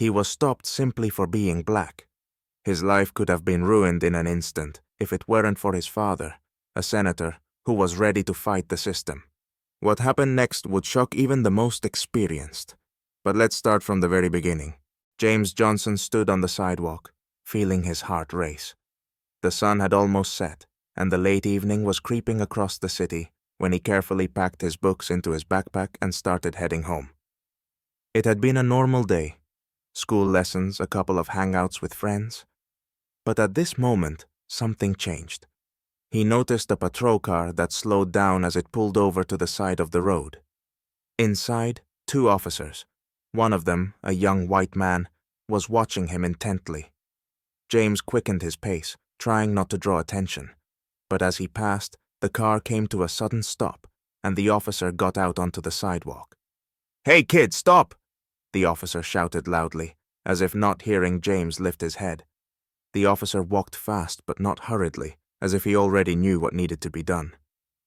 He was stopped simply for being black. His life could have been ruined in an instant if it weren't for his father, a senator who was ready to fight the system. What happened next would shock even the most experienced. But let's start from the very beginning. James Johnson stood on the sidewalk, feeling his heart race. The sun had almost set, and the late evening was creeping across the city when he carefully packed his books into his backpack and started heading home. It had been a normal day. School lessons, a couple of hangouts with friends. But at this moment, something changed. He noticed a patrol car that slowed down as it pulled over to the side of the road. Inside, 2 officers. One of them, a young white man, was watching him intently. James quickened his pace, trying not to draw attention. But as he passed, the car came to a sudden stop, and the officer got out onto the sidewalk. "Hey kid, stop!" the officer shouted loudly, as if not hearing James lift his head. The officer walked fast but not hurriedly, as if he already knew what needed to be done.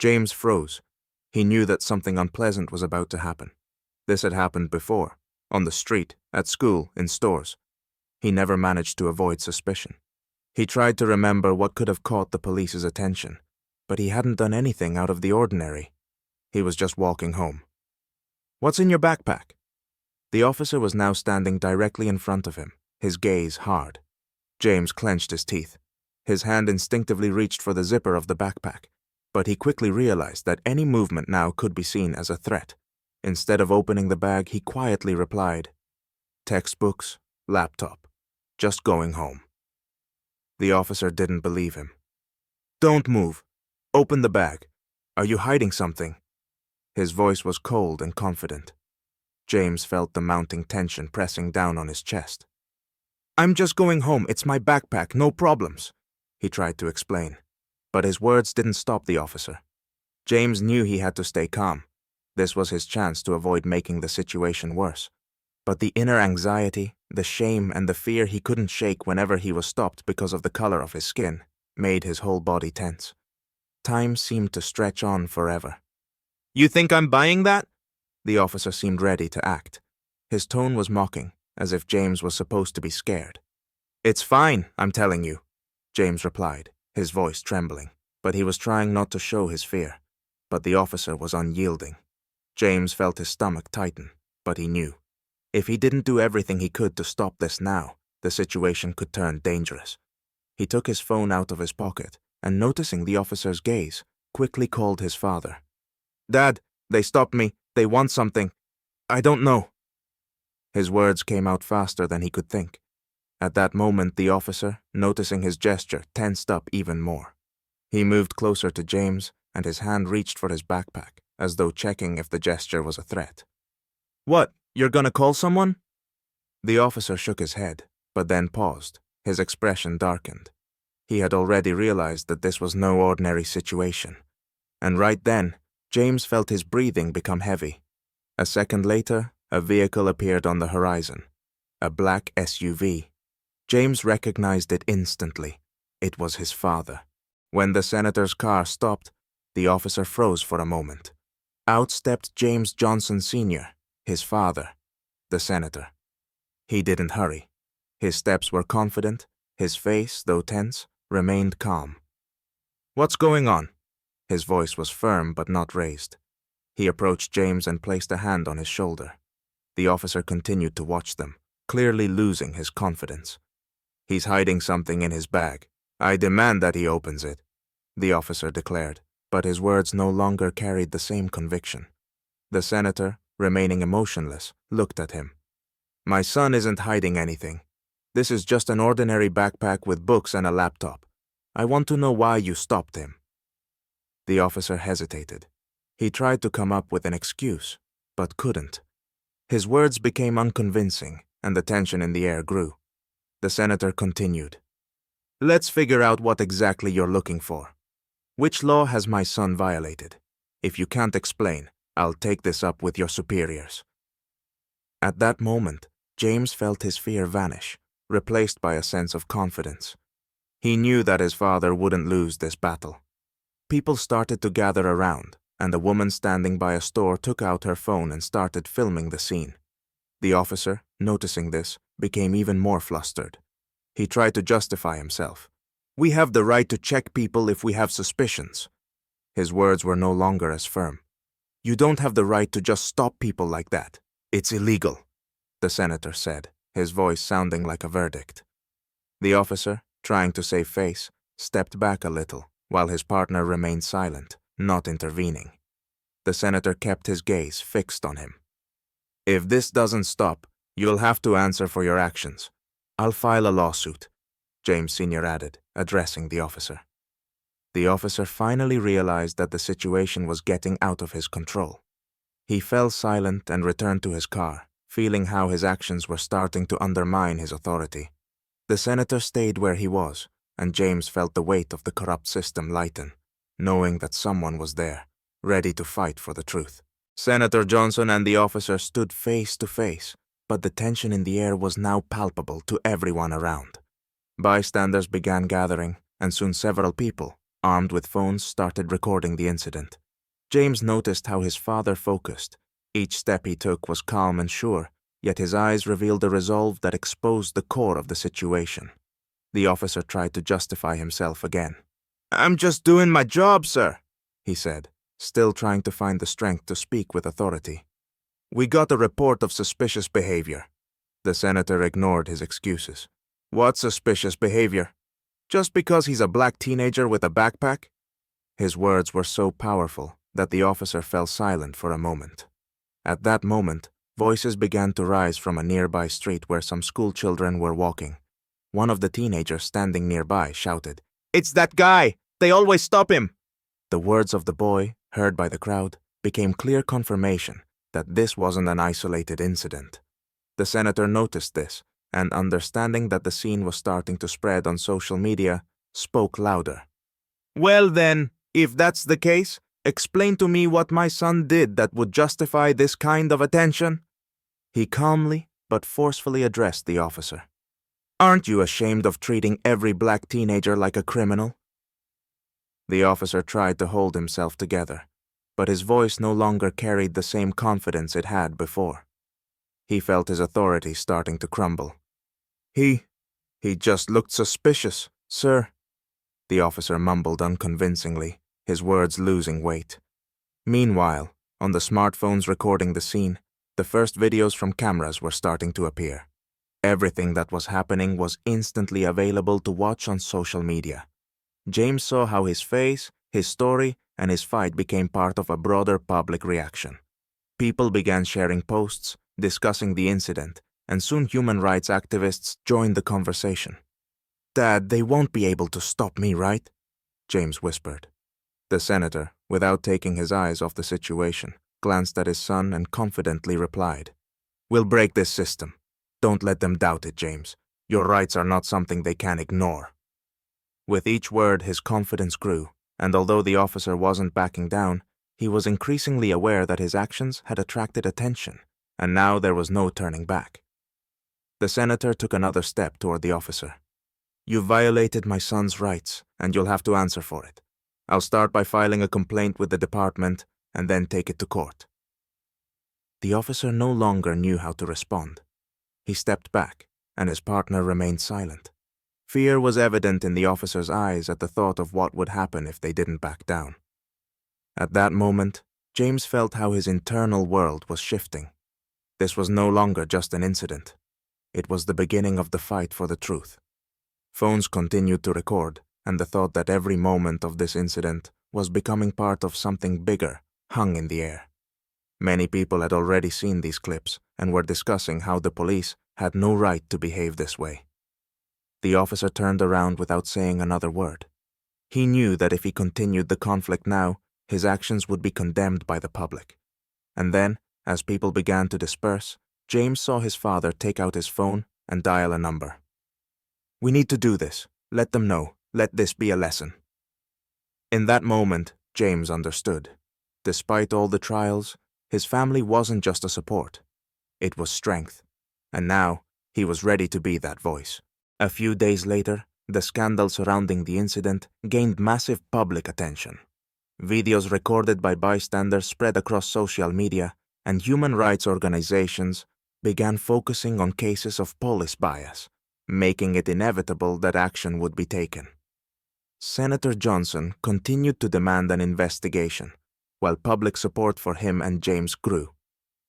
James froze. He knew that something unpleasant was about to happen. This had happened before, on the street, at school, in stores. He never managed to avoid suspicion. He tried to remember what could have caught the police's attention, but he hadn't done anything out of the ordinary. He was just walking home. "What's in your backpack?" The officer was now standing directly in front of him, his gaze hard. James clenched his teeth. His hand instinctively reached for the zipper of the backpack, but he quickly realized that any movement now could be seen as a threat. Instead of opening the bag, he quietly replied, "Textbooks, laptop, just going home." The officer didn't believe him. "Don't move. Open the bag. Are you hiding something?" His voice was cold and confident. James felt the mounting tension pressing down on his chest. "I'm just going home. It's my backpack, no problems," he tried to explain. But his words didn't stop the officer. James knew he had to stay calm. This was his chance to avoid making the situation worse. But the inner anxiety, the shame, and the fear he couldn't shake whenever he was stopped because of the color of his skin made his whole body tense. Time seemed to stretch on forever. "You think I'm buying that?" The officer seemed ready to act. His tone was mocking, as if James was supposed to be scared. "It's fine, I'm telling you," James replied, his voice trembling, but he was trying not to show his fear. But the officer was unyielding. James felt his stomach tighten, but he knew. If he didn't do everything he could to stop this now, the situation could turn dangerous. He took his phone out of his pocket and, noticing the officer's gaze, quickly called his father. "Dad, they stopped me. They want something. I don't know." His words came out faster than he could think. At that moment, the officer, noticing his gesture, tensed up even more. He moved closer to James, and his hand reached for his backpack, as though checking if the gesture was a threat. "What, you're gonna call someone?" The officer shook his head, but then paused, his expression darkened. He had already realized that this was no ordinary situation. And right then, James felt his breathing become heavy. A second later, a vehicle appeared on the horizon. A black SUV. James recognized it instantly. It was his father. When the senator's car stopped, the officer froze for a moment. Out stepped James Johnson Sr., his father, the senator. He didn't hurry. His steps were confident. His face, though tense, remained calm. "What's going on?" His voice was firm but not raised. He approached James and placed a hand on his shoulder. The officer continued to watch them, clearly losing his confidence. "He's hiding something in his bag. I demand that he opens it," the officer declared, but his words no longer carried the same conviction. The senator, remaining emotionless, looked at him. "My son isn't hiding anything. This is just an ordinary backpack with books and a laptop. I want to know why you stopped him." The officer hesitated. He tried to come up with an excuse, but couldn't. His words became unconvincing, and the tension in the air grew. The senator continued. "Let's figure out what exactly you're looking for. Which law has my son violated? If you can't explain, I'll take this up with your superiors." At that moment, James felt his fear vanish, replaced by a sense of confidence. He knew that his father wouldn't lose this battle. People started to gather around, and a woman standing by a store took out her phone and started filming the scene. The officer, noticing this, became even more flustered. He tried to justify himself. "We have the right to check people if we have suspicions." His words were no longer as firm. "You don't have the right to just stop people like that. It's illegal," the senator said, his voice sounding like a verdict. The officer, trying to save face, stepped back a little, while his partner remained silent, not intervening. The senator kept his gaze fixed on him. "If this doesn't stop, you'll have to answer for your actions. I'll file a lawsuit," James Sr. added, addressing the officer. The officer finally realized that the situation was getting out of his control. He fell silent and returned to his car, feeling how his actions were starting to undermine his authority. The senator stayed where he was, and James felt the weight of the corrupt system lighten, knowing that someone was there, ready to fight for the truth. Senator Johnson and the officer stood face to face, but the tension in the air was now palpable to everyone around. Bystanders began gathering, and soon several people, armed with phones, started recording the incident. James noticed how his father focused. Each step he took was calm and sure, yet his eyes revealed a resolve that exposed the core of the situation. The officer tried to justify himself again. "I'm just doing my job, sir," he said, still trying to find the strength to speak with authority. "We got a report of suspicious behavior." The senator ignored his excuses. "What suspicious behavior? Just because he's a black teenager with a backpack?" His words were so powerful that the officer fell silent for a moment. At that moment, voices began to rise from a nearby street where some school children were walking. One of the teenagers standing nearby shouted, "It's that guy! They always stop him!" The words of the boy, heard by the crowd, became clear confirmation that this wasn't an isolated incident. The senator noticed this, and understanding that the scene was starting to spread on social media, spoke louder. "Well then, if that's the case, explain to me what my son did that would justify this kind of attention." He calmly but forcefully addressed the officer. "Aren't you ashamed of treating every black teenager like a criminal?" The officer tried to hold himself together, but his voice no longer carried the same confidence it had before. He felt his authority starting to crumble. He just looked suspicious, sir," the officer mumbled unconvincingly, his words losing weight. Meanwhile, on the smartphones recording the scene, the first videos from cameras were starting to appear. Everything that was happening was instantly available to watch on social media. James saw how his face, his story, and his fight became part of a broader public reaction. People began sharing posts, discussing the incident, and soon human rights activists joined the conversation. "Dad, they won't be able to stop me, right?" James whispered. The senator, without taking his eyes off the situation, glanced at his son and confidently replied, "We'll break this system. Don't let them doubt it, James. Your rights are not something they can ignore." With each word, his confidence grew, and although the officer wasn't backing down, he was increasingly aware that his actions had attracted attention, and now there was no turning back. The senator took another step toward the officer. "You violated my son's rights, and you'll have to answer for it. I'll start by filing a complaint with the department, and then take it to court." The officer no longer knew how to respond. He stepped back, and his partner remained silent. Fear was evident in the officer's eyes at the thought of what would happen if they didn't back down. At that moment, James felt how his internal world was shifting. This was no longer just an incident. It was the beginning of the fight for the truth. Phones continued to record, and the thought that every moment of this incident was becoming part of something bigger hung in the air. Many people had already seen these clips and were discussing how the police had no right to behave this way. The officer turned around without saying another word. He knew that if he continued the conflict now, his actions would be condemned by the public. And then, as people began to disperse, James saw his father take out his phone and dial a number. "We need to do this. Let them know. Let this be a lesson." In that moment, James understood. Despite all the trials, his family wasn't just a support. It was strength. And now, he was ready to be that voice. A few days later, the scandal surrounding the incident gained massive public attention. Videos recorded by bystanders spread across social media, and human rights organizations, began focusing on cases of police bias, making it inevitable that action would be taken. Senator Johnson continued to demand an investigation, while public support for him and James grew.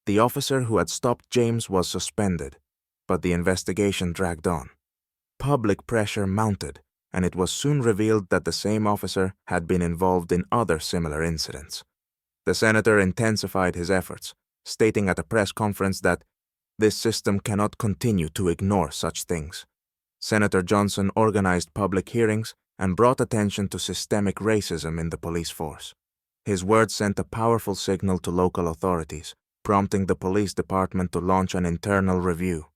The officer who had stopped James was suspended, but the investigation dragged on. Public pressure mounted, and it was soon revealed that the same officer had been involved in other similar incidents. The senator intensified his efforts, stating at a press conference that this system cannot continue to ignore such things. Senator Johnson organized public hearings and brought attention to systemic racism in the police force. His words sent a powerful signal to local authorities, prompting the police department to launch an internal review.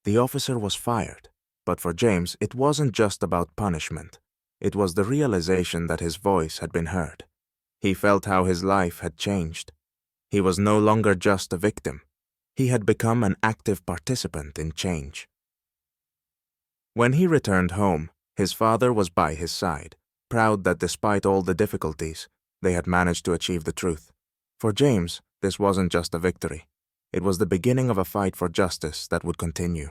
The officer was fired, but for James, it wasn't just about punishment. It was the realization that his voice had been heard. He felt how his life had changed. He was no longer just a victim. He had become an active participant in change. When he returned home, his father was by his side, proud that despite all the difficulties, they had managed to achieve the truth. For James, this wasn't just a victory. It was the beginning of a fight for justice that would continue.